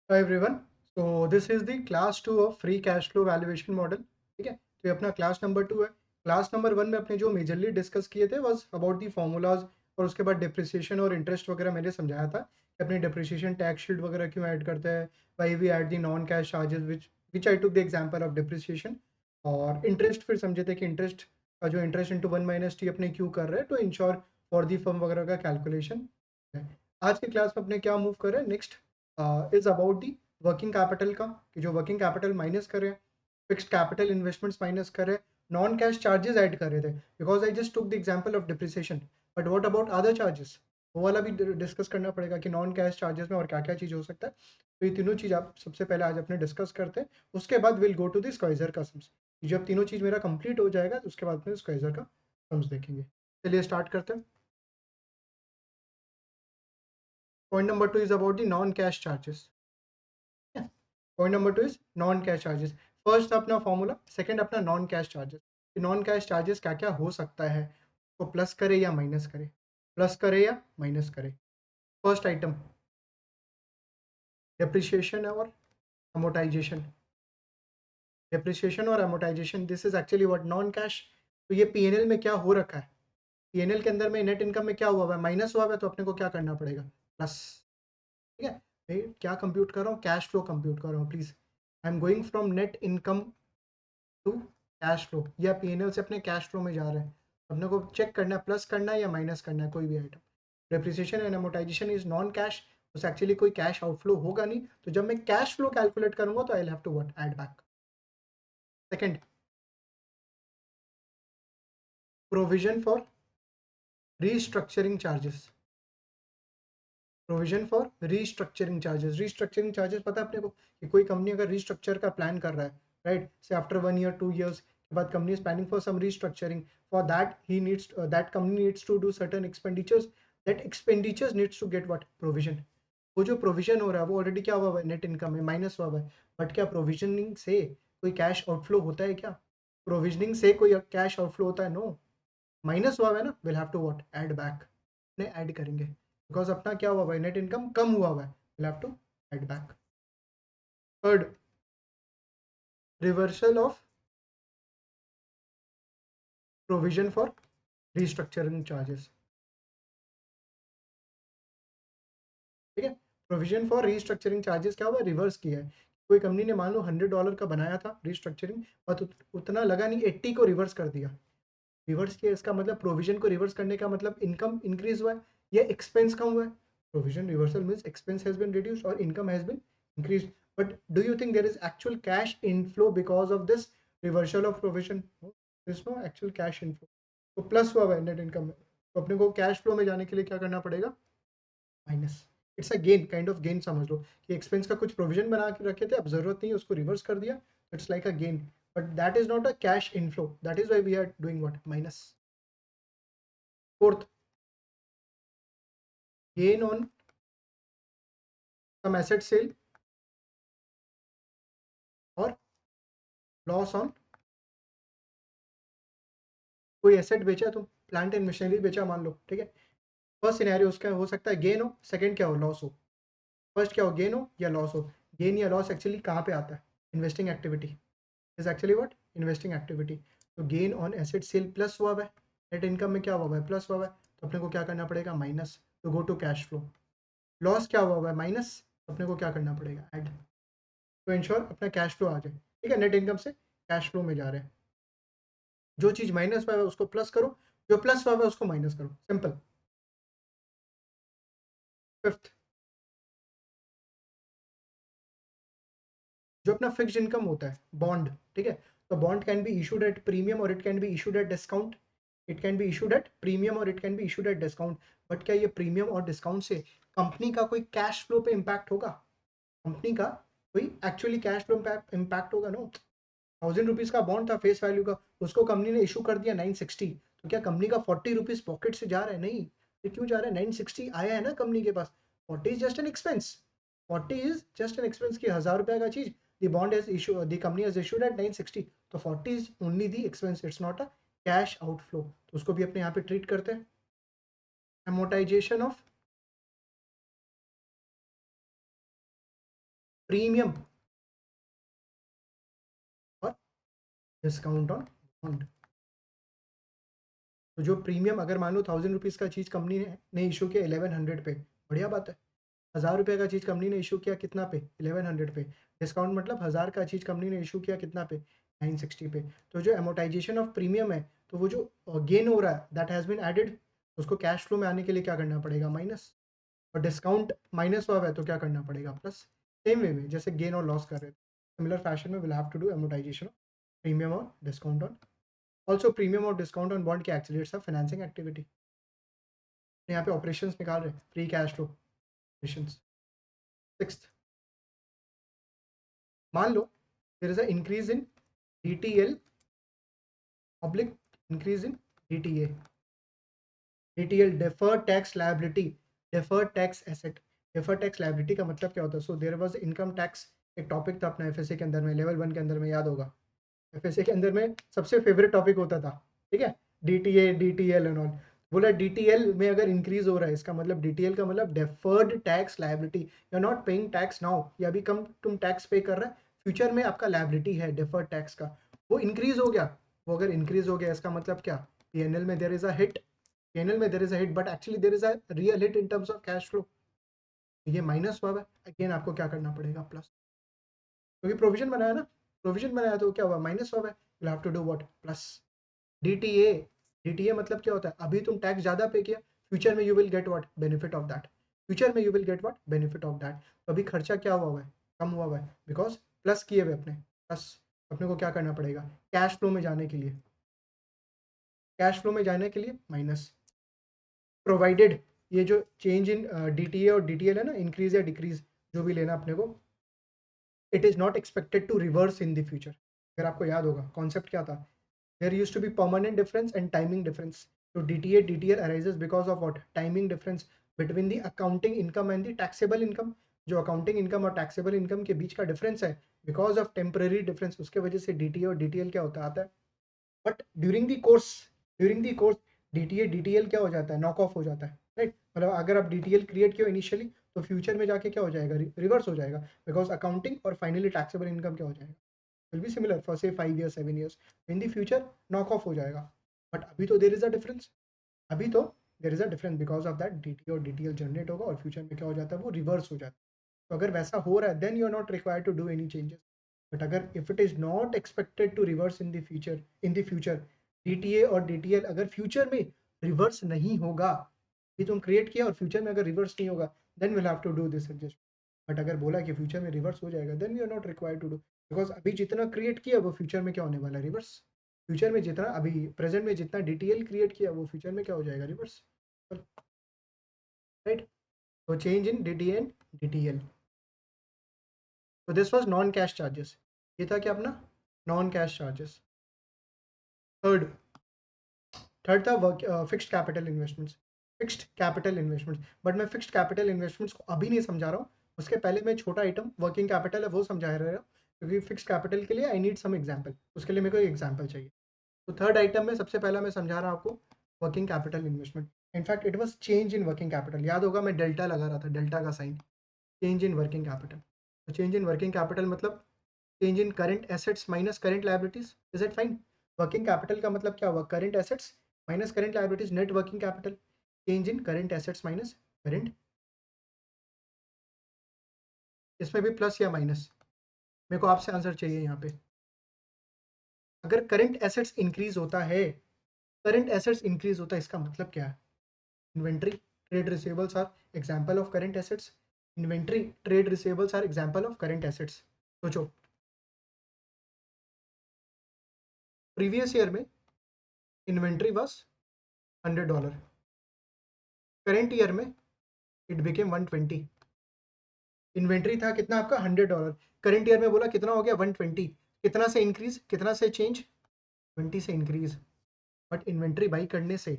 Hi everyone. So this is the class 2 of free cash flow valuation model. ठीक है, तो ये अपना क्लास नंबर 2 है. क्लास नंबर 1 में अपने जो मेजरली डिस्कस किए थे वाज अबाउट दी फॉर्मूलाज और उसके बाद डिप्रिसिएशन और इंटरेस्ट वगैरह मैंने समझाया था कि अपने डिप्रिसिएशन टैक्स शीट वगैरह क्यों ऐड करते हैं, why we add the non cash charges which I took the example of depreciation. और इंटरेस्ट फिर समझे थे कि इंटरेस्ट का जो इंटरेस्ट इंटू 1 माइनस टी अपने क्यों कर रहे हैं, तो इंश्योर फॉर दी फर्म वगैरह का कैलकुलेशन है. आज की क्लास में अपने क्या मूव कर रहे हैं next is about the working capital का, कि जो वर्किंग कैपिटल माइनस करें, फिक्स्ड कैपिटल इन्वेस्टमेंट्स माइनस करें, नॉन कैश चार्जेस ऐड कर रहे थे because I just took the example of depreciation. But what about other charges, वो वाला भी डिस्कस करना पड़ेगा कि नॉन कैश चार्जेस में और क्या क्या चीज़ हो सकता है. तो ये तीनों चीज़ आप सबसे पहले आज अपने डिस्कस करते हैं. उसके बाद विल गो टू द स्क्वाइजर का सम्स. जब तीनों चीज़ मेरा कंप्लीट हो जाएगा तो उसके बाद में स्क्वाइजर का सम्स देखेंगे. चलिए स्टार्ट करते हैं. Point number 2 is about the non cash charges. Point number 2 is non cash charges. First अपना फॉर्मूला, सेकंड अपना non cash charges. Non cash charges क्या क्या हो सकता है, तो प्लस करे या माइनस करे, प्लस करे या माइनस करे. फर्स्ट आइटम डेप्रिसिएशन और अमोटाइजेशन. डेप्रिसिएशन और amortisation this is actually what non cash. तो ये पीएनएल में क्या हो रखा है, पीएनएल के अंदर में नेट इनकम में क्या हुआ है, माइनस हुआ है, तो अपने को क्या करना पड़ेगा, प्लस. ठीक है, मैं क्या कंप्यूट कर रहा हूँ, कैश फ्लो कंप्यूट कर रहा हूँ please. I am going from net income to cash flow, या पीएनएल से अपने कैश फ्लो में जा रहे हैं. अपने को चेक करना है प्लस करना है या माइनस करना है कोई भी item. Depreciation and amortisation is non cash, उसे एक्चुअली कोई कैश आउटफ्लो होगा नहीं, तो जब मैं कैश फ्लो कैलकुलेट करूंगा तो I have to what add back. Second, provision for restructuring charges. Provision for restructuring charges. Restructuring charges पता है अपने को कि कोई कंपनी अगर रीस्ट्रक्चर का प्लान कर रहा है, राइट, से आफ्टर 1 ईयर 2 ईयर्स के बाद company is planning for some restructuring. For that he needs, that company needs to do certain expenditures. That expenditures needs to get what provision. वो जो प्रोविजन हो रहा है वो ऑलरेडी क्या हुआ है, नेट इनकम में माइनस हुआ है. बट क्या प्रोविजनिंग से कोई कैश आउटफ्लो होता है क्या, प्रोविजनिंग से कोई कैश आउटफ्लो होता है, नो. माइनस हुआ है ना, will have to what add back, ने ऐड करेंगे बिकॉज अपना क्या हुआ है, नेट इनकम कम हुआ है, will have to add back. Third, reversal of provision for restructuring charges. ठीक है, प्रोविजन फॉर रीस्ट्रक्चरिंग चार्जेस क्या हुआ, रिवर्स किया है. कोई कंपनी ने मान लो $100 का बनाया था रीस्ट्रक्चरिंग, बट उतना लगा नहीं, 80 को रिवर्स कर दिया. रिवर्स किया इसका मतलब प्रोविजन को रिवर्स करने का मतलब इनकम इंक्रीज हुआ है या एक्सपेंस कम हुआ है. Provision reversal means expense has been reduced और income has been increase. But do you think there is actual cash inflow because of this reversal of provision, there is no actual cash inflow. तो plus हुआ है net income में, तो अपने को cash flow में जाने के लिए क्या करना पड़ेगा, minus. It's a gain, kind of gain समझ लो कि एक्सपेंस का कुछ प्रोविजन बना के रखे थे, अब जरूरत नहीं है, उसको रिवर्स कर दिया, it's like a gain. But that is not a cash inflow, that is why we are doing what minus. Fourth, gain on some asset sale और लॉस ऑन, कोई एसेट बेचा तुम, प्लांट एंड मशीनरी बेचा मान लो, ठीक है. First scenario उसका हो सकता है गेन हो, सेकंड क्या हो, लॉस हो. फर्स्ट क्या हो, गेन हो या लॉस हो. गेन या लॉस एक्चुअली कहाँ पे आता है, investing activity. Is actually what, investing activity. तो gain on asset sale plus हुआ है, नेट इनकम में क्या हुआ है, प्लस हुआ है, तो अपने को क्या करना पड़ेगा, माइनस. तो go to cash flow. Loss क्या हुआ है, माइनस, अपने को क्या करना पड़ेगा, ऐड. तो इंश्योर अपना कैश फ्लो आ जाए. ठीक है, नेट इनकम से कैश फ्लो में जा रहे हैं. जो चीज माइनस हुआ है उसको प्लस करो, जो प्लस हुआ है उसको माइनस करो, सिंपल. फिफ्थ, जो अपना फिक्स्ड इनकम होता है, बॉन्ड. ठीक है, तो bond can be issued at premium और it can be issued at discount. It can be issued at premium और it can be issued at discount. But क्या ये प्रीमियम और डिस्काउंट से कंपनी का कोई कैश फ्लो पे इम्पैक्ट होगा, कंपनी का कोई एक्चुअली कैश फ्लो इम्पैक्ट होगा, नो. 1000 रुपीज का बॉन्ड था फेस वैल्यू का, उसको कंपनी ने इशू कर दिया 960, तो क्या कंपनी का 40 रुपीज पॉकेट से जा रहा है, नहीं. ये क्यों जा रहा है, 960 आया है ना कंपनी के पास. 40 is just an expense, 40 is just an expense की 1000 रुपये का चीज, the bond is issue, the company is issued at 960, तो 40 is only the expense, it's not a cash outflow. तो उसको भी अपने यहाँ पे ट्रीट करते हैं. amortization ऑफ प्रीमियम और डिस्काउंट ऑन बॉन्ड। तो जो प्रीमियम अगर मान लो 1000 रुपीज़ का चीज़ कंपनी ने इशू किया 1100 पे, बढ़िया बात है। 1000 रुपये का चीज़ कंपनी ने इशू किया कितना पे, 1100 पे। डिस्काउंट मतलब 1000 का चीज़ कंपनी ने इशू किया कितना पे, 960 पे। तो जो एमोटाइजेशन ऑफ प्रीमियम है, तो वो जो गेन हो रहा है दैट हैज़ बीन एडेड, उसको कैश फ्लो में आने के लिए क्या करना पड़ेगा, माइनस। और डिस्काउंट माइनस हुआ है तो क्या करना पड़ेगा, प्लस। सेम वे में जैसे गेन और लॉस कर रहे थे, सिमिलर फैशन में will have to do amortisation of premium और डिस्काउंट ऑन। ऑल्सो प्रीमियम और डिस्काउंट ऑन बॉन्ड के एक्सीलेट्स ऑफ फाइनेंसिंग एक्टिविटी। यहाँ पे ऑपरेशंस निकाल रहे हैं, free cash flow operations. Sixth, मान लो there is a increase in DTL oblique increase in DTA. DTL deferred tax liability, deferred tax asset. Deferred tax liability का मतलब क्या होता है, so there was income tax, एक टॉपिक था अपना एफएसए के अंदर में, लेवल 1 के अंदर में, याद होगा। एफएसए के अंदर में सबसे फेवरेट टॉपिक होता था, ठीक है, डीटीए डीटीएल एंड ऑल। बोला डीटीएल में अगर इंक्रीज हो रहा है, इसका मतलब डीटीएल का मतलब deferred tax liability. You are not paying tax now, या अभी कम तुम टैक्स पे कर रहे हैं, फ्यूचर में आपका लायबिलिटी है डेफर्ड टैक्स का, वो इंक्रीज हो गया। वो अगर इंक्रीज हो गया इसका मतलब क्या, पीएनएल में there is a hit, PNL में there is a hit, but actually there is a real hit in terms of cash flow. ये माइनस हुआ है, अगेन आपको क्या करना पड़ेगा, प्लस। क्योंकि प्रोविजन बनाया ना, प्रोविजन बनाया तो क्या हुआ, माइनस हुआ है, you have to do what, plus. DTA, DTA मतलब क्या होता है, अभी तुम टैक्स ज्यादा पे किया, फ्यूचर में you will get what, benefit of that. Future में you will get what, benefit of that. तो अभी खर्चा क्या हुआ है, कम हुआ है, बिकॉज प्लस किए हुए अपने, प्लस। अपने को क्या करना पड़ेगा, कैश फ्लो में जाने के लिए, कैश फ्लो में जाने के लिए माइनस। प्रोवाइडेड, ये जो चेंज इन डीटीए और डीटीएल है ना, इंक्रीज या डिक्रीज जो भी लेना अपने को, it is not expected to reverse in the future. अगर आपको याद होगा कॉन्सेप्ट क्या था, there used to be permanent difference and timing difference. तो DTA DTL arises because of what, timing difference between the accounting income and the taxable income. जो accounting income और taxable income के बीच का डिफरेंस है, because of temporary difference, उसके वजह से डीटीए और डीटीएल क्या होता आता है। But during the course DTA DTL क्या हो जाता है, नॉक ऑफ हो जाता है, राइट। मतलब अगर आप डीटीएल क्रिएट किया इनिशियली, तो फ्यूचर में जाके क्या हो जाएगा, रिवर्स हो जाएगा, बिकॉज अकाउंटिंग और फाइनली टैक्सेबल इनकम क्या हो जाएगा, विल बी सिमिलर फॉर से 5 years 7 years। In the future knock off हो जाएगा। बट अभी तो देर इज अ डिफरेंस, अभी तो देर is a difference, because of that DT और डीटीएल जनरेट होगा और फ्यूचर में क्या हो जाता है, वो रिवर्स हो जाता है। तो अगर वैसा हो रहा है, then you are not required to do any changes. But अगर if it is not expected to reverse in the future DTA और डीटीएल अगर फ्यूचर में रिवर्स नहीं होगा, ये तुम क्रिएट किया और फ्यूचर में अगर रिवर्स नहीं होगा, then will have to do this adjust. But अगर बोला कि फ्यूचर में रिवर्स हो जाएगा, then we are not required to do, because अभी जितना क्रिएट किया वो फ्यूचर में क्या होने वाला है, रिवर्स। फ्यूचर में जितना अभी प्रेजेंट में जितना डीटीएल क्रिएट किया वो फ्यूचर में क्या हो जाएगा, रिवर्स, राइट। तो change in DTA and DTL. तो this was non cash charges, ये था क्या अपना, non cash charges. Third, third था work fixed capital investments. Fixed capital investments, but मैं फिक्स्ड कैपिटल इन्वेस्टमेंट्स को अभी नहीं समझा रहा हूँ, उसके पहले मैं छोटा आइटम वर्किंग कैपिटल है वो समझा रहा हूँ, क्योंकि फिक्स्ड कैपिटल के लिए आई नीड सम एग्जांपल, उसके लिए मेरे को एग्जांपल चाहिए। तो थर्ड आइटम में सबसे पहला मैं समझा रहा हूँ आपको working capital investment. In fact it was change in working capital, याद होगा मैं डेल्टा लगा रहा था, डेल्टा का sign, change in working capital. तो चेंज इन वर्किंग कैपिटल मतलब change in current assets minus current liabilities, is it fine. Working capital का मतलब क्या हुआ, current assets minus current liabilities, net working capital. Change in current assets minus current, इसमें भी plus या minus, मेरे को आपसे आंसर चाहिए यहाँ पे। अगर करंट एसेट्स इंक्रीज होता है, करंट एसेट्स इंक्रीज होता है, इसका मतलब क्या है, inventory trade receivables are example of current assets. Inventory trade receivables are example of current assets. सोचो, प्रीवियस ईयर में इन्वेंट्री वाज $100, करेंट ईयर में इट बिकेम 120। इन्वेंट्री था कितना आपका, $100, करेंट ईयर में बोला कितना हो गया, 120। कितना से इंक्रीज, कितना से चेंज, 20 से इंक्रीज। बट इन्वेंट्री बाई करने से,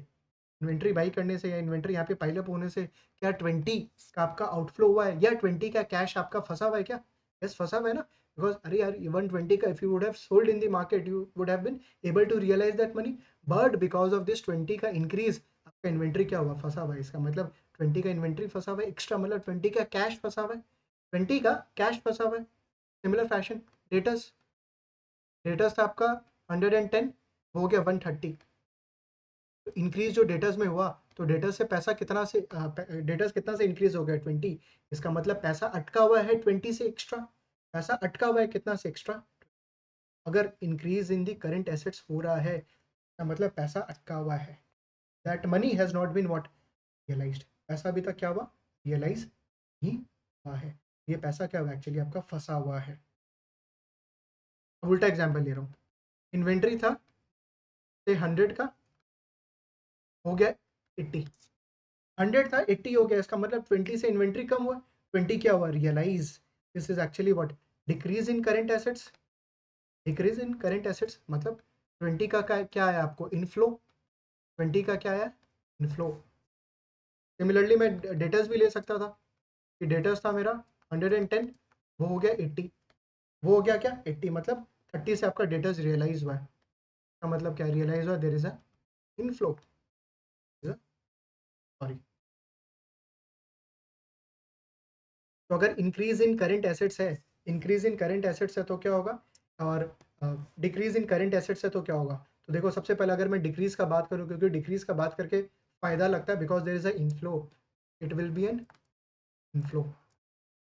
इन्वेंट्री बाई करने से या इन्वेंट्री यहाँ पे पाइलअप होने से क्या 20 का आपका आउटफ्लो हुआ है, या 20 का कैश आपका फंसा हुआ है क्या, यस फंसा हुआ है ना। बिकॉज अरे यार 120 का if you would have sold in the market, you would have been able to realise that money. But because of this 20 का इंक्रीज, आपका इन्वेंट्री क्या हुआ, फंसा हुआ है। इसका मतलब 20 का इन्वेंट्री फंसा हुआ है एक्स्ट्रा, मतलब 20 का कैश फंसा हुआ है। 20 का कैश फंसा हुआ है। सिमिलर फैशन डेटर्स था आपका 110, वो हो गया 130। तो इंक्रीज जो डेटर्स में हुआ, तो डेटर्स से पैसा कितना से डेटर्स कितना से इंक्रीज हो गया 20। इसका मतलब पैसा अटका हुआ है 20 से एक्स्ट्रा। पैसा अटका हुआ है कितना से एक्स्ट्रा। अगर increase in the current assets हो रहा है, इसका मतलब पैसा अटका हुआ है। That money has not been what realised. पैसा अभी तक क्या हुआ, रियलाइज नहीं हुआ है। ये पैसा क्या हुआ, एक्चुअली आपका फंसा हुआ है। अब उल्टा एग्जाम्पल ले रहा हूँ। इन्वेंट्री था से 100 का, हो गया 80। 100 था 80 हो गया, इसका मतलब 20 से इन्वेंट्री कम हुआ, 20 क्या हुआ, realise. This is actually what, decrease in current assets. Decrease in current assets मतलब 20 का क्या आया आपको, इनफ्लो। 20 का क्या आया, इनफ्लो। सिमिलरली मैं डेटर्स भी ले सकता था कि डेटर्स था मेरा 110, वो हो गया 80। वो हो गया क्या, 80, मतलब 30 से आपका डेटर्स रियलाइज हुआ है। इसका मतलब क्या, रियलाइज हुआ, there is a inflow, sorry. तो अगर इंक्रीज इन करंट एसेट्स है, इंक्रीज इन करंट एसेट्स है तो क्या होगा, और डिक्रीज इन करंट एसेट्स है तो क्या होगा। तो देखो सबसे पहले अगर मैं डिक्रीज का बात करूँ, क्योंकि डिक्रीज का बात करके फायदा लगता है, because there is a inflow, it will be an inflow,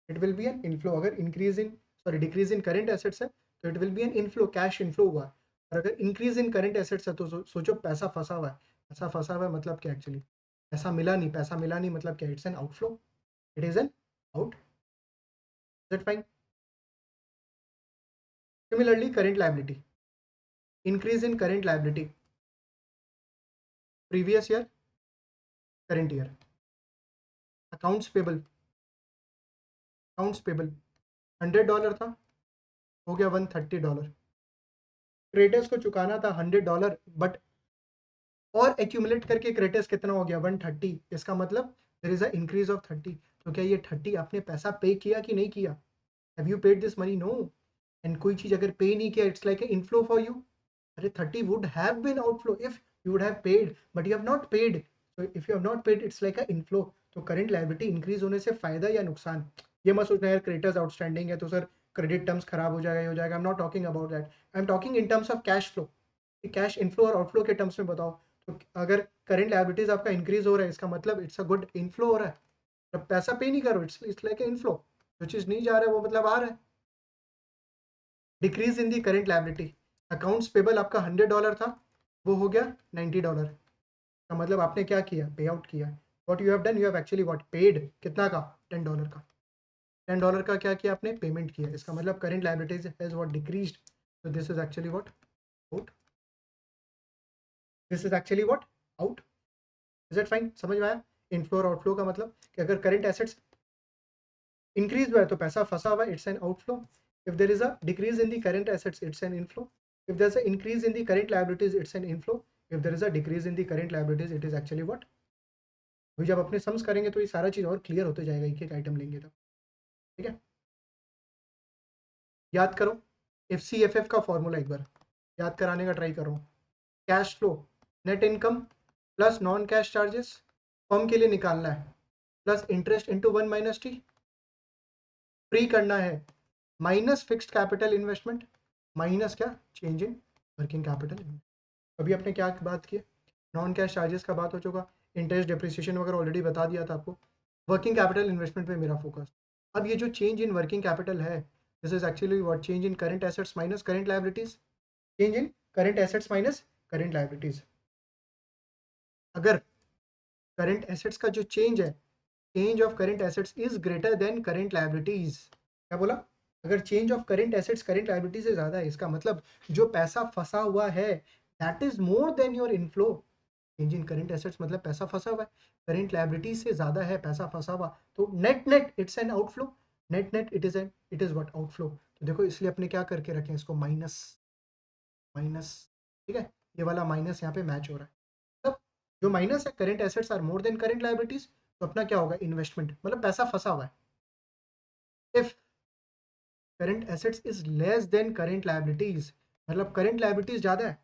it will be an inflow. अगर increase in, sorry, decrease in current assets है तो it will be an inflow, cash inflow हुआ। और अगर इंक्रीज इन करंट एसेट्स है तो सोचो पैसा फंसा हुआ है। पैसा फंसा हुआ है मतलब क्या, एक्चुअली पैसा मिला नहीं, पैसा मिला नहीं मतलब क्या, it's an outflow, it is an out. That fine. Similarly, current liability. Increase in current liability. Previous year, current year. Accounts payable. Accounts payable. $100 था, हो गया $130। क्रेडिटर्स को चुकाना था $100, बट और एक्यूमुलेट करके क्रेडिटर्स कितना हो गया, 130। इसका मतलब there is a increase of 30। तो क्या ये 30 आपने पैसा पे किया कि नहीं किया, have you paid this money, no. And कोई चीज अगर पे नहीं किया, it's like a inflow for you. अरे 30 would have been outflow if you would have paid, but you have not paid. So if you have not paid, it's like a inflow. तो current liability increase होने से फायदा या नुकसान। ये मत सोचना यार क्रेडिटर्स आउटस्टैंडिंग है तो सर क्रेडिट टर्म्स खराब हो जाएगा, ये हो जाएगा। I am not talking about that, I am talking in terms of cash flow. Cash inflow और आउटफ्लो के टर्म्स में बताओ। तो अगर करंट लायबिलिटीज आपका इंक्रीज हो रहा है, इसका मतलब इट्स अ गुड इनफ्लो हो रहा है। जब पैसा पे नहीं करो, इट्स लाइक ए इनफ्लो। जो चीज नहीं जा रहा है वो मतलब आ रहा है। Decrease in the current liability. Accounts payable आपका $100 था, वो हो गया $90 का। मतलब आपने क्या किया, पे आउट किया। What you have done, you have actually what paid, कितना का, $10 का। $10 का क्या किया आपने, पेमेंट किया। इसका मतलब current liabilities has what decreased. तो this is actually what out, this is actually what out. Is it fine, समझ में आया। इनफ्लो और आउटफ्लो का मतलब कि अगर करेंट एसेट्स इंक्रीज हुआ है तो पैसा फंसा हुआ है, it's an outflow. If there is a decrease in the current assets, it's an inflow. If there is a increase in the current liabilities, it's an inflow. If there is a decrease in the current liabilities, it is actually what. अभी जब अपने sums करेंगे तो ये सारा चीज़ और clear होते जाएगा, एक एक आइटम लेंगे तो। ठीक है, याद करो FCFF का फॉर्मूला एक बार याद कराने का ट्राई कर रहा हूँ। Cash flow, net income plus non cash charges firm के लिए निकालना है, plus interest into 1 - T, free करना है, minus fixed capital investment, minus क्या, चेंज इन वर्किंग कैपिटल। अभी आपने क्या बात की, नॉन कैश चार्जेस का बात हो चुका, इंटरेस्ट डिप्रिसिएशन वगैरह ऑलरेडी बता दिया था आपको। वर्किंग कैपिटल इन्वेस्टमेंट पे मेरा फोकस। अब ये जो चेंज इन वर्किंग कैपिटल है, this is actually what, change in current assets minus current liabilities. Change in current assets minus current liabilities. अगर करंट एसेट्स का जो चेंज है, change of current assets is greater than current liabilities, क्या बोला, अगर change of current assets current liability से ज्यादा है, इसका मतलब जो पैसा फंसा हुआ है that is more than your inflow. Change in current assets मतलब पैसा फंसा हुआ है, करंट लायबिलिटी से ज्यादा है पैसा फंसा हुआ, तो net net it's an outflow. Net net it is what, outflow. तो देखो इसलिए अपने क्या करके रखे हैं इसको, माइनस माइनस। ठीक है, ये वाला माइनस यहाँ पे मैच हो रहा है। मतलब जो माइनस है, current assets are more than current liabilities, तो अपना क्या होगा, इन्वेस्टमेंट, मतलब पैसा फंसा हुआ है। If current assets is less than current liabilities, मतलब करंट लायबिलिटीज ज्यादा है,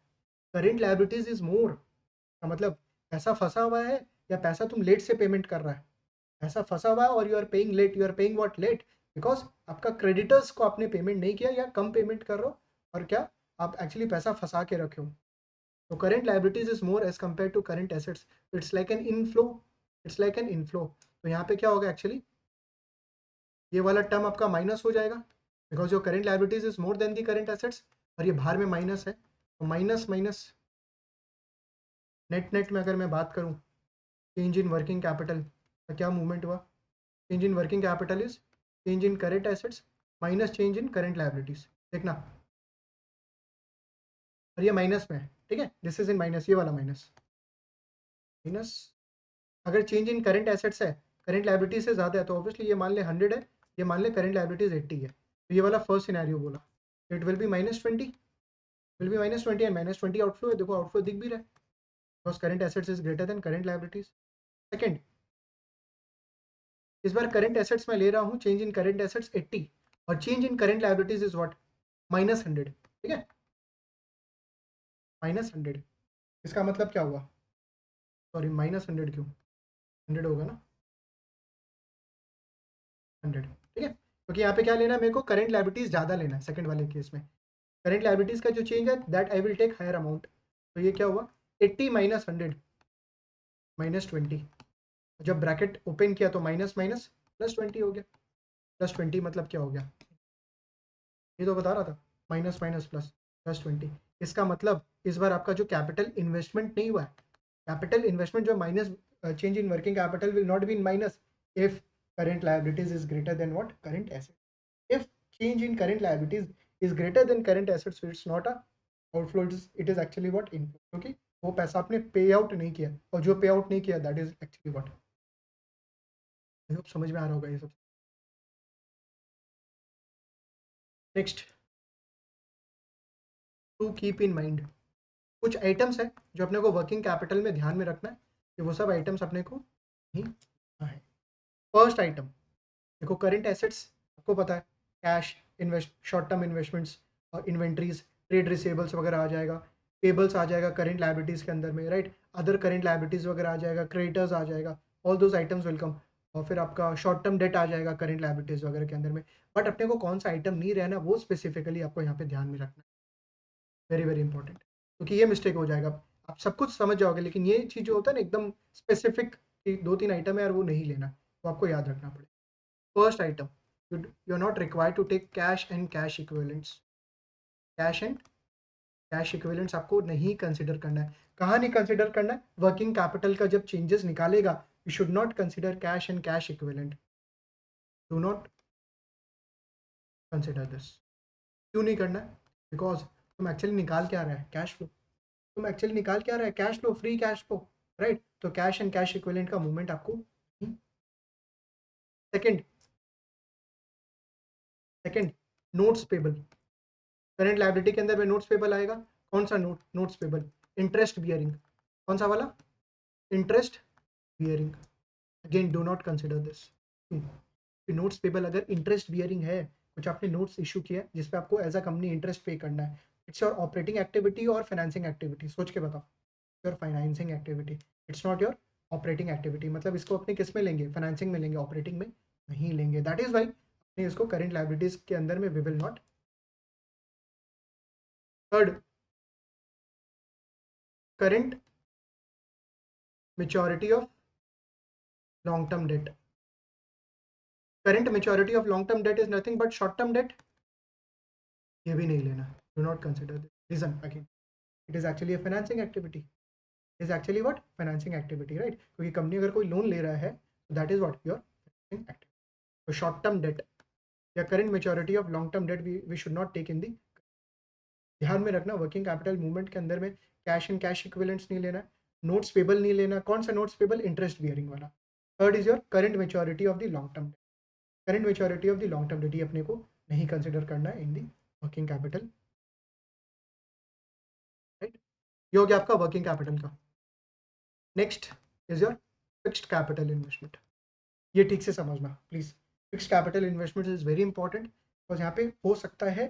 करंट लायबिलिटीज इज मोर, का मतलब पैसा फंसा हुआ है या पैसा तुम लेट से पेमेंट कर रहा है। पैसा फंसा हुआ है और you are paying late, you are paying what, late, because आपका क्रेडिटर्स को आपने पेमेंट नहीं किया या कम पेमेंट कर रहे हो, और क्या आप एक्चुअली पैसा फंसा के रखे हो। तो current liabilities is more as compare to current assets, it's like an inflow, it's like an inflow. तो यहाँ पे क्या होगा एक्चुअली, ये वाला टर्म आपका माइनस हो जाएगा because your current liabilities is more than the current assets, और ये बाहर में माइनस है, तो माइनस माइनस नेट नेट में अगर मैं बात करूँ चेंज इन वर्किंग कैपिटल का क्या मूवमेंट हुआ, change in working capital is change in current assets minus change in current liabilities, देखना, और ये माइनस में है, ठीक है, दिस इज इन माइनस, ये वाला माइनस माइनस। अगर चेंज इन करंट एसेट्स है करंट लाइबिलिटी से ज़्यादा है तो ऑब्वियसली ये मान ले 100 है, ये मान ले करंट लाइबिलिटीज 80 है, तो ये वाला फर्स्ट सिनेरियो बोला, it will B -20, will be -20 and -20 outflow है, देखो आउटफ्लो दिख भी रहा है because current assets is greater than current liabilities. Second, इस बार करंट एसेट्स में ले रहा हूँ चेंज इन करंट एसेट्स 80 और change in current liabilities is what -100, ठीक है, -100। इसका मतलब क्या हुआ, सॉरी -100 क्यों, 100 होगा ना, 100, ठीक है, क्योंकि यहाँ पे क्या लेना है मेरे को, करंट लाइबिलिटीज ज़्यादा लेना है सेकंड वाले केस में, करंट लाइबिलिटीज का जो चेंज है that I will take higher amount. तो ये क्या हुआ 80 - 100 -20, जब ब्रैकेट ओपन किया तो माइनस माइनस +20 हो गया, +20 मतलब क्या हो गया, ये तो बता रहा था, माइनस माइनस प्लस +20। इसका मतलब इस बार आपका जो कैपिटल इन्वेस्टमेंट नहीं हुआ है, कैपिटल इन्वेस्टमेंट जो minus, change in working capital will not be in minus if current liabilities is greater than what current assets, if change in current liabilities is greater than current assets, so it's not a outflow, it is actually what inflow, क्योंकि वो पैसा आपने पे out नहीं किया, और जो पे आउट नहीं किया दैट इज एक्चुअली व्हाट, समझ में आ रहा होगा ये सब। Next, to keep in mind, कुछ आइटम्स है जो अपने को वर्किंग कैपिटल में ध्यान में रखना है, कि वो सब आइटम्स अपने को नहीं रखना है। फर्स्ट आइटम देखो, करंट एसेट्स आपको पता है, cash, invest, short term investments और इन्वेंट्रीज, ट्रेड रिसेबल्स वगैरह आ जाएगा, पेबल्स आ जाएगा करंट लाइबिलिटीज के अंदर में, राइट, अदर करंट लाइबिलिटीज वगैरह आ जाएगा, क्रेडिटर्स आ जाएगा, ऑल दोज आइटम्स वेलकम, और फिर आपका शॉर्ट टर्म डेट आ जाएगा करंट लाइबिलिटीज वगैरह के अंदर में। बट अपने को कौन सा आइटम नहीं रहना वो स्पेसिफिकली आपको यहाँ पे ध्यान में रखना है, वेरी वेरी इंपॉर्टेंट, क्योंकि ये मिस्टेक हो जाएगा, आप सब कुछ समझ जाओगे लेकिन ये चीज़ जो होता है ना एकदम स्पेसिफिक, 2-3 आइटम है और वो नहीं लेना, तो आपको याद रखना पड़ेगा। First item, you are not required to take cash and cash equivalents, cash and cash equivalents आपको नहीं कंसिडर करना है। कहाँ नहीं कंसिडर करना है, वर्किंग कैपिटल का जब चेंजेस निकालेगा, you should not consider cash and cash equivalent, do not consider this. क्यों नहीं करना है, बिकॉज तुम एक्चुअली निकाल क्या रहा है, कैश फ्लो, तुम एक्चुअली निकाल क्या रहा है, cash flow, free cash flow, right, तो कैश एंड कैश इक्विवेलेंट का मूवमेंट आपको नहीं। Second, second, notes payable, current liability के अंदर में नोट्स पेबल आएगा, कौन सा note, notes payable, interest bearing, कौन सा वाला, interest bearing, again do not consider this. Notes payable अगर इंटरेस्ट बियरिंग है, कुछ आपने नोट्स इशू किया है जिसपे आपको एज अ कंपनी इंटरेस्ट पे करना है, इट्स योर ऑपरेटिंग एक्टिविटी और फाइनेंसिंग एक्टिविटी, सोच के बताओ, your financing activity, it's not your operating activity, मतलब इसको अपने किस में लेंगे, फाइनेंसिंग में लेंगे, ऑपरेटिंग में नहीं लेंगे, दैट इज वाई अपने इसको करंट लाइबिलिटीज के अंदर में we will not. Third, current maturity of long term debt, current maturity of long term debt is nothing but short term debt, ये भी नहीं लेना, do not consider this, reason again, it is actually a financing activity, is actually what, financing activity, right, क्योंकि company अगर कोई loan ले रहा है that is what your financing activity. तो शॉर्ट टर्म डेट या current maturity of long term debt we should not take in the, ध्यान में रखना वर्किंग कैपिटल मूवमेंट के अंदर में कैश एंड कैश इक्विवेलेंट्स नहीं लेना, नोट्स पेबल नहीं लेना, कौन सा नोट्स पेबल, इंटरेस्ट बियरिंग वाला। Third is your current maturity of the long term, current maturity of the long term debt ये अपने को नहीं कंसिडर करना है इन दी वर्किंग कैपिटल, राइट, ये हो गया आपका वर्किंग कैपिटल का। Next is your fixed capital investment, ये ठीक से समझना please, fixed capital investment is very important, because यहाँ पे हो सकता है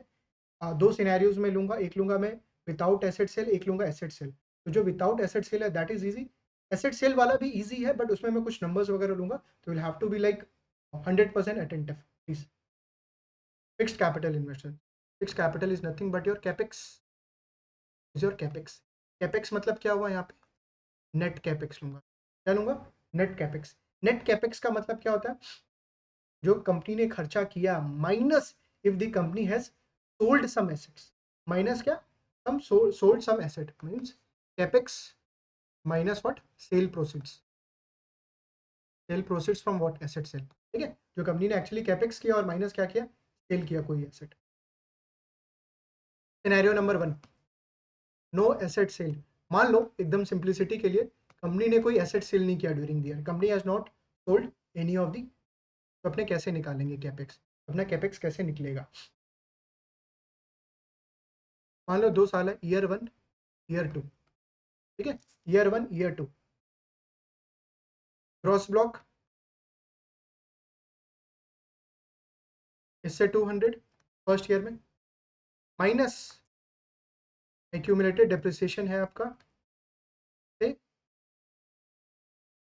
दो सिनेरियोज में लूंगा, एक लूंगा मैं विदाउट एसेट सेल, एक लूंगा एसेट सेल, तो जो विदाउट एसेट सेल है that is easy, asset sale वाला भी इजी है बट उसमें मैं कुछ नंबर्स वगैरह लूंगा, तो will have to be like 100% attentive please, fixed capital investment, fixed capital is nothing but your capex, is your capex. Capex मतलब क्या हुआ यहाँ पे, नेट कैपेक्स लूंगा, क्या लूंगा, नेट कैपेक्स। नेट कैपेक्स का मतलब क्या होता है, जो कंपनी ने खर्चा किया minus if the company has sold some assets, minus क्या, some sold some asset, means capex minus what, sale proceeds, sale proceeds from what, asset sale, ठीक है। जो कंपनी ने एक्चुअली कैपेक्स किया और माइनस क्या किया, सेल किया कोई asset. Scenario number 1, no asset sale. मान लो एकदम सिंप्लिसिटी के लिए कंपनी ने कोई एसेट सेल नहीं किया during the year, company has not sold any of the, तो अपने कैसे निकालेंगे कैपेक्स, अपना कैपेक्स कैसे निकलेगा। मान लो 2 साल है, ईयर 1 ईयर 2, ठीक है, ईयर 1 ईयर 2, ग्रॉस ब्लॉक इससे 200 फर्स्ट ईयर में, माइनस एक्यूमुलेटेड डेप्रिसिएशन है आपका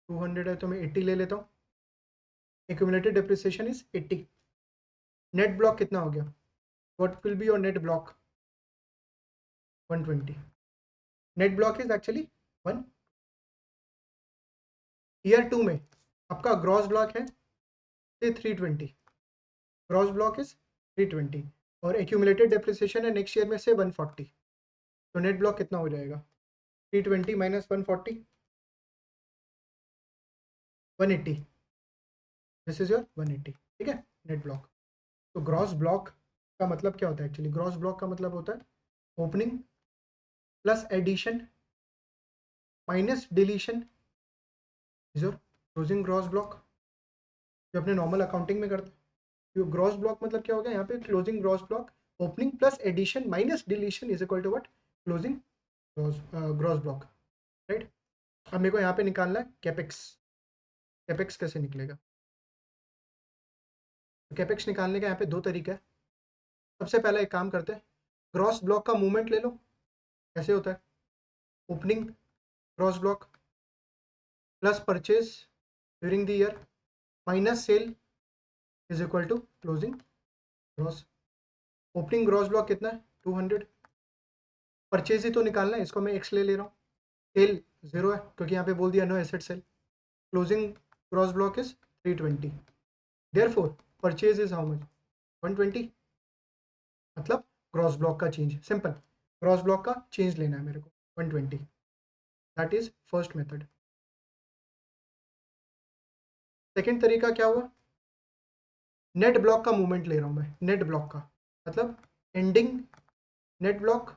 200 है तो मैं 80 ले लेता हूँ, accumulated depreciation is 80। Net block कितना हो गया, what will be your net block, 120। Net block is actually 1। Year 2 में आपका ग्रॉस ब्लॉक है से 320, ग्रॉस ब्लॉक इज 320 और एक्यूमुलेटेड डेप्रिसिएशन है नेक्स्ट ईयर में से 140, तो नेट ब्लॉक कितना हो जाएगा, 320 माइनस 140, 180, दिस इज योर 180, ठीक है, नेट ब्लॉक। तो ग्रॉस ब्लॉक का मतलब क्या होता है, एक्चुअली ग्रॉस ब्लॉक का मतलब होता है opening plus addition minus deletion is your closing gross block, जो अपने नॉर्मल अकाउंटिंग में करते हैं। ग्रॉस ब्लॉक मतलब क्या हो गया यहाँ पे, closing gross block, opening plus addition minus deletion is equal to what, closing gross block, right. अब मेरे को यहाँ पे निकालना है कैपेक्स, कैपेक्स कैसे निकलेगा, तो कैपेक्स निकालने का यहाँ पे 2 तरीका है। सबसे पहला एक काम करते हैं, ग्रॉस ब्लॉक का मूवमेंट ले लो, कैसे होता है, opening gross block plus purchase during the year minus sale is equal to closing gross. Opening gross block कितना है 200, परचेज ही तो निकालना है, इसको मैं एक्स ले ले रहा हूँ, सेल 0 है क्योंकि यहाँ पे बोल दिया no asset sale, closing gross block is 320, therefore purchase is how much 120, मतलब ग्रॉस ब्लॉक का चेंज, सिंपल ग्रॉस ब्लॉक का चेंज लेना है मेरे को 120, that is first method. Second तरीका क्या हुआ, नेट ब्लॉक का मूवमेंट ले रहा हूँ मैं, नेट ब्लॉक का मतलब ending net block,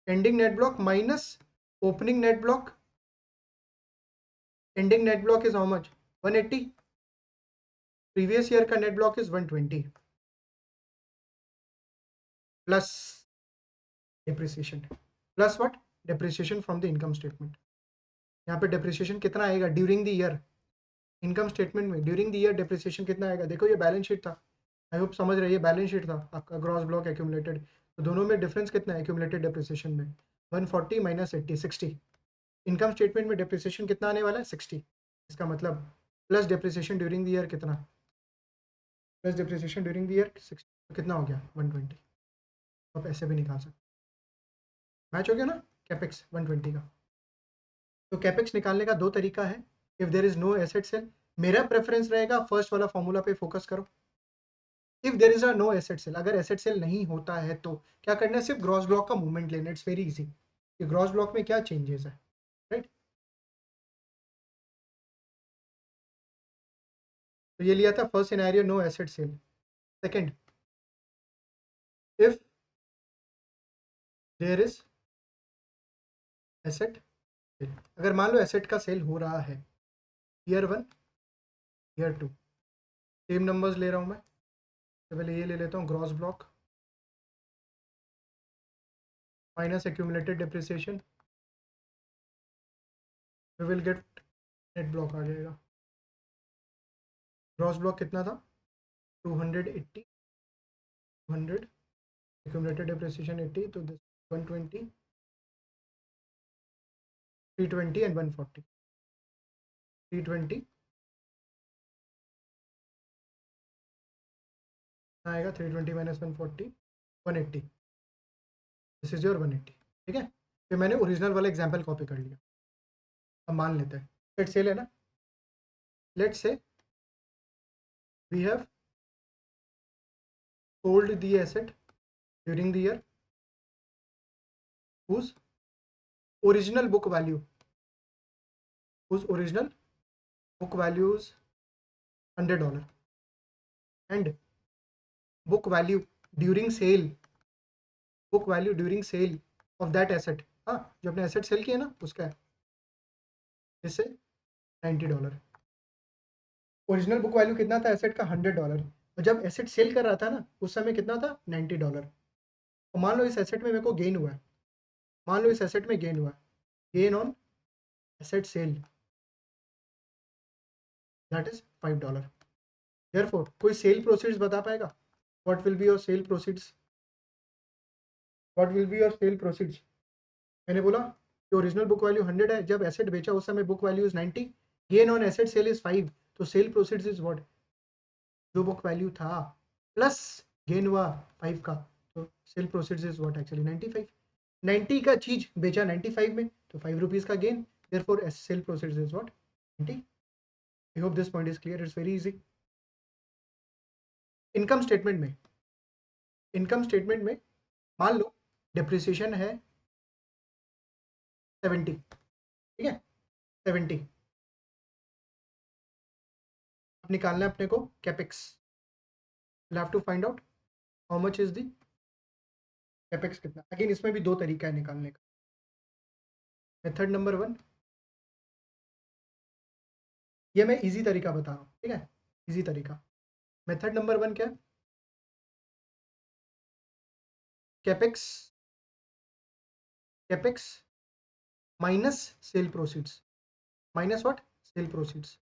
ending net block minus opening net block, ending net block is how much 180, previous year का net block is 120 plus depreciation, plus what, depreciation from the income statement. यहाँ पे depreciation कितना आएगा during the year, income statement में during the year depreciation कितना आएगा, देखो ये बैलेंस शीट था, आई होप समझ रहे, ये बैलेंस शीट था आपका ग्रॉस ब्लॉक एक्यूमुलेटेड, तो दोनों में डिफरेंस कितना है एक्यूमुलेटेड डेप्रिसिएशन में, 140 माइनस 80 60, इनकम स्टेटमेंट में डेप्रिसिएशन कितना आने वाला है 60, इसका मतलब plus depreciation during the year कितना, plus depreciation during the year 60, तो कितना हो गया 120, आप ऐसे भी निकाल सकते, मैच हो गया ना कैपेक्स 120 का। तो कैपेक्स निकालने का 2 तरीका है, if there is no asset sale, मेरा प्रेफरेंस रहेगा फर्स्ट वाला फॉर्मूला पे फोकस करो, if there is a no asset sale, अगर एसेट सेल नहीं होता है तो क्या करना है, सिर्फ ग्रॉस ब्लॉक का मूवमेंट लेना, इट्स वेरी इजी कि ग्रॉस ब्लॉक में क्या चेंजेस है, राइट। तो ये लिया था first scenario no asset sale. Second, if there is asset sale, अगर मान लो एसेट का सेल हो रहा है ईयर 1 ईयर 2, सेम नंबर्स ले रहा हूँ मैं, तो पहले ये ले लेता हूँ gross block minus accumulated depreciation, we will get net block आ जाएगा, ग्रॉस ब्लॉक कितना था 280, 100 accumulated depreciation 80, तो this 120, 320 and 140, 320 आएगा 320 माइनस 140, 180। This is your 180। ठीक है, फिर मैंने ओरिजिनल वाला एग्जाम्पल कॉपी कर लिया। अब मान लेते हैं लेट्स से, लेना let's say we have sold the asset during the year whose original book value whose original book value is $100 and book value during sale book value during sale of that asset, हाँ जो अपने asset sale किया ना उसका है, इससे $90। Original book value कितना था एसेट का? $100। और जब एसेट सेल कर रहा था ना उस समय कितना था? $90। और मान लो इस एसेट में मेरे को गेन हुआ है, मान लो इस एसेट में गेन हुआ है, gain on asset sale that is $5। Therefore कोई सेल प्रोसीड्स बता पाएगा? What will be your sale proceeds? What will be your sale proceeds? मैंने बोला कि ओरिजिनल बुक वैल्यू 100 है, जब एसेट बेचा उस समय book value is 90, gain on asset sale is 5, तो सेल प्रोसीड्स इज व्हाट? जो बुक वैल्यू था प्लस गेन हुआ 5 का, तो sale proceeds is what actually 95। 90 का चीज बेचा 95 में, तो 5 रुपीज का gain, therefore sale proceeds is what? 90। I hope this point is clear, it's very easy. Income statement में, इनकम स्टेटमेंट में मान लो डिप्रिसिएशन है 70, ठीक है 70। अब निकालना है अपने को capex, will have to find out how much is the capex कितना। अगेन इसमें भी दो तरीका है निकालने का। मेथड नंबर 1, ये मैं इजी तरीका बता रहा हूँ, ठीक है इजी तरीका। मेथड नंबर 1 क्या है? Capex, capex minus sale proceeds, minus what? Sale proceeds.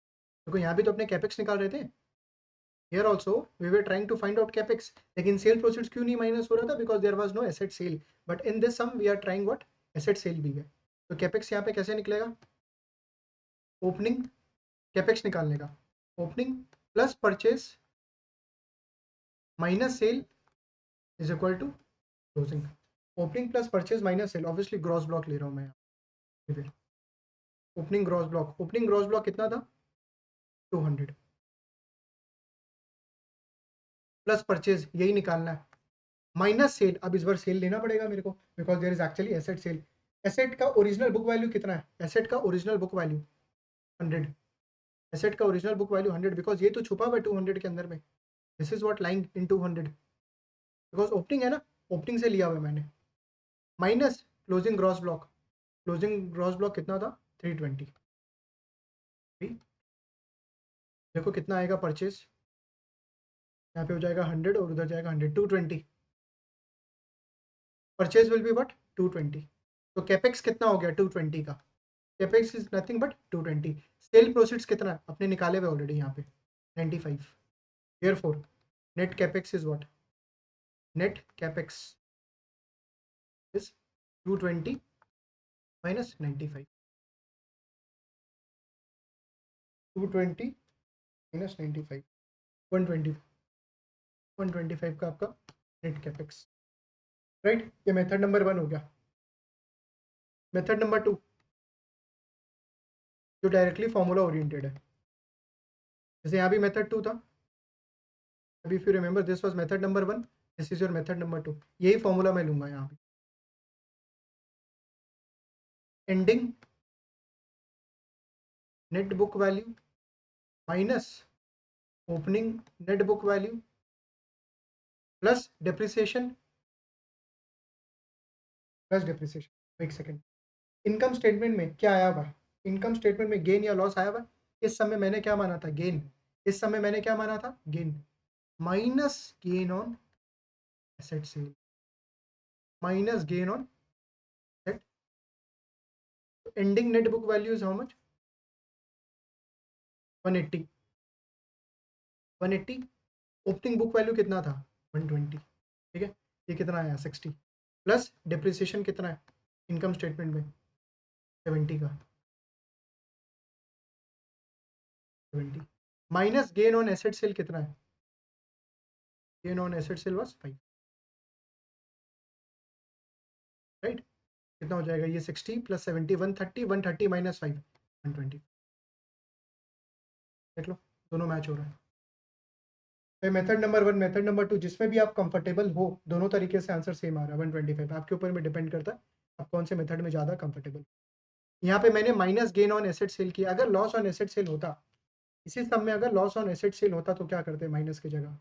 देखो यहाँ भी तो अपने कैपेक्स निकाल रहे थे, here also we were trying to find out capex, लेकिन सेल प्रोसीड्स क्यों नहीं माइनस हो रहा था? Because there was no asset sale, but in this sum we are trying what? Asset sale भी है। तो कैपेक्स यहाँ पे कैसे निकलेगा? ओपनिंग कैपेक्स निकालने का, opening plus purchase minus sale is equal to closing. Opening plus purchase minus sale, obviously gross block ले रहा हूँ मैं यहाँ। Opening gross block, opening gross block कितना था? 200 प्लस परचेज, यही निकालना है, माइनस सेल। अब इस बार सेल लेना पड़ेगा मेरे को because there is actually asset sale. Asset का ओरिजिनल बुक वैल्यू कितना है? एसेट का ओरिजिनल बुक वैल्यू 100, एसेट का ओरिजिनल बुक वैल्यू 100, बिकॉज ये तो छुपा हुआ है 200 के अंदर में। This is what lying in 200, because opening है ना, ओपनिंग से लिया हुआ है मैंने, minus closing gross block, closing gross block कितना था? 320। देखो कितना आएगा परचेज, यहाँ पे हो जाएगा 100 और उधर जाएगा 100, 220। Purchase will be what? 220। तो कैपेक्स कितना हो गया 220 का? Capex is nothing but 220। Sale proceeds कितना है? अपने निकाले हुए ऑलरेडी यहाँ पे 95। Therefore net capex is what? Net capex is 220 minus 95, 220 minus 95, 120, 125 का आपका नेट कैपेक्स, राइट। ये मेथड नंबर 1 हो गया। मेथड नंबर 2 जो डायरेक्टली फॉर्मूला ओरिएंटेड है, जैसे यहाँ भी मेथड 2 था, अभी if you remember this was method number 1, this is your method number 2, यही फॉर्मूला मैं लूंगा यहाँ पे। Ending net book value minus opening net book value plus depreciation, plus depreciation. एक सेकेंड, इनकम स्टेटमेंट में क्या आया हुआ? इनकम स्टेटमेंट में गेन या लॉस आया हुआ? इस समय मैंने क्या माना था? गेन। इस समय मैंने क्या माना था? Gain, minus gain on asset sale, minus gain on asset. Ending net book value is how much? 180, 180। Opening book value कितना था? 120, ठीक है। ये कितना आया? 60 प्लस डिप्रिसिएशन कितना है इनकम स्टेटमेंट में? 70 का, 70 minus gain on asset sale कितना है? Gain on asset sale was 5, right. कितना हो जाएगा ये 60 प्लस 70 130, 130 माइनस 5 120। देख लो दोनों मैच हो रहा है। मेथड नंबर 1, मेथड नंबर 2, जिसमें भी आप कंफर्टेबल हो, दोनों तरीके से आंसर सेम आ रहा है 125। आपके ऊपर में डिपेंड करता है आप कौन से मेथड में ज़्यादा कंफर्टेबल। यहाँ पे मैंने minus gain on asset sale किया। अगर लॉस ऑन एसेट सेल होता, इसी सब में अगर लॉस ऑन एसेट सेल होता तो क्या करते, माइनस की जगह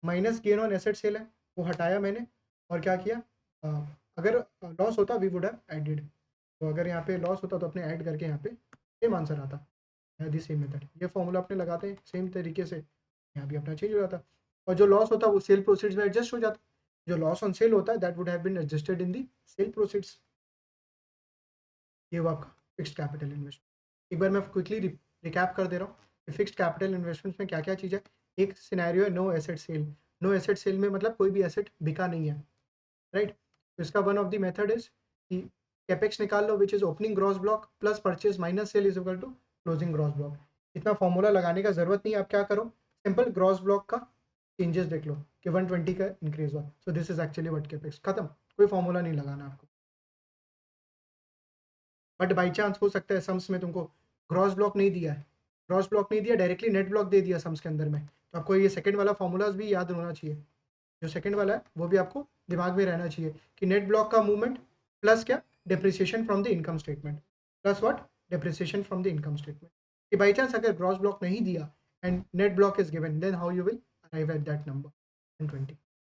minus gain on asset sale है वो हटाया मैंने और क्या किया, अगर लॉस होता वी वुड हैव एडेड। तो अगर यहाँ पे लॉस होता तो अपने ऐड करके यहाँ पे सेम आंसर आता है। दी सेम मेथड, ये फॉर्मूला अपने लगाते हैं सेम तरीके से, यहाँ भी अपना चेंज हो जाता। और जो लॉस होता है वो सेल प्रोसीड्स में एडजस्ट हो जाता। जो लॉस ऑन सेल होता है that would have been adjusted in the sale proceeds. ये वो आपका फिक्स्ड कैपिटल इन्वेस्टमेंट। एक बार मैं क्विकली रिकैप कर दे रहा हूँ कि फिक्स्ड कैपिटल इन्वेस्टमेंट में क्या क्या चीज़ है। एक सिनेरियो है no asset sale. No asset sale में मतलब कोई भी एसेट बिका नहीं है, राइट। तो इसका one of the method is कि कैपेक्स निकाल लो which is opening gross block plus purchase minus sale is equal to closing gross block. इतना फॉर्मूला लगाने का जरूरत नहीं है। आप क्या करो, सिंपल ग्रॉस ब्लॉक का चेंजेस देख लो कि 120 का इंक्रीज हुआ, so this is actually what capex, खत्म। कोई फॉर्मूला नहीं लगाना आपको। बट बाई चांस हो सकता है सम्स में तुमको ग्रॉस ब्लॉक नहीं दिया है, ग्रॉस ब्लॉक नहीं दिया, डायरेक्टली नेट ब्लॉक दे दिया सम्स के अंदर में, तो आपको ये सेकंड वाला फॉर्मूलाज भी याद होना चाहिए। जो सेकंड वाला है वो भी आपको दिमाग में रहना चाहिए कि नेट ब्लॉक का मूवमेंट प्लस क्या, depreciation from the income statement, plus what, depreciation from the income statement. कि बाई चांस अगर ग्रॉस ब्लॉक नहीं दिया and net block is given, then how you will arrive at that number 120।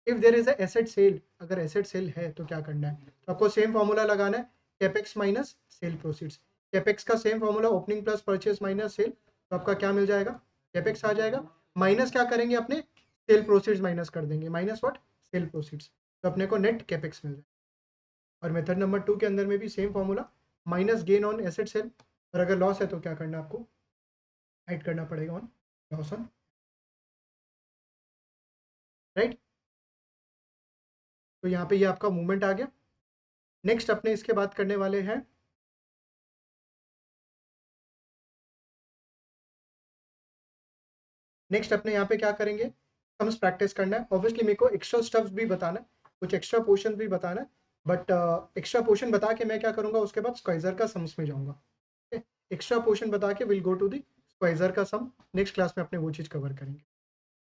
If there is asset sale, अगर asset sale है तो क्या करना है, तो आपको सेम फॉर्मूला लगाना है, capex minus sale proceeds. Capex का same formula opening plus purchase minus sale, तो आपका क्या मिल जाएगा, कैपेक्स आ जाएगा, माइनस क्या करेंगे अपने, सेल प्रोसीड्स माइनस कर देंगे, माइनस व्हाट, सेल प्रोसीड्स, तो अपने को नेट कैपेक्स मिल जाएगा। और मेथड नंबर 2 के अंदर में भी same formula, minus gain on asset sale, और अगर लॉस है तो क्या करना है आपको, ऐड करना पड़ेगा ऑन लॉस ऑन, राइट। तो यहाँ पे ये आपका मूवमेंट आ गया। नेक्स्ट अपने इसके बात करने वाले हैं नेक्स्ट अपने यहाँ पे क्या करेंगे, सम्स प्रैक्टिस करना है। ऑब्वियसली मेरे को एक्स्ट्रा स्टफ्स भी बताना है, कुछ एक्स्ट्रा पोर्शन भी बताना है, बट एक्स्ट्रा पोर्शन बता के मैं क्या करूँगा, उसके बाद स्क्वाइजर का सम्स में जाऊँगा। एक्स्ट्रा पोर्शन बता के विल गो टू दी स्क्वाइजर का सम, नेक्स्ट क्लास में अपने वो चीज़ कवर करेंगे।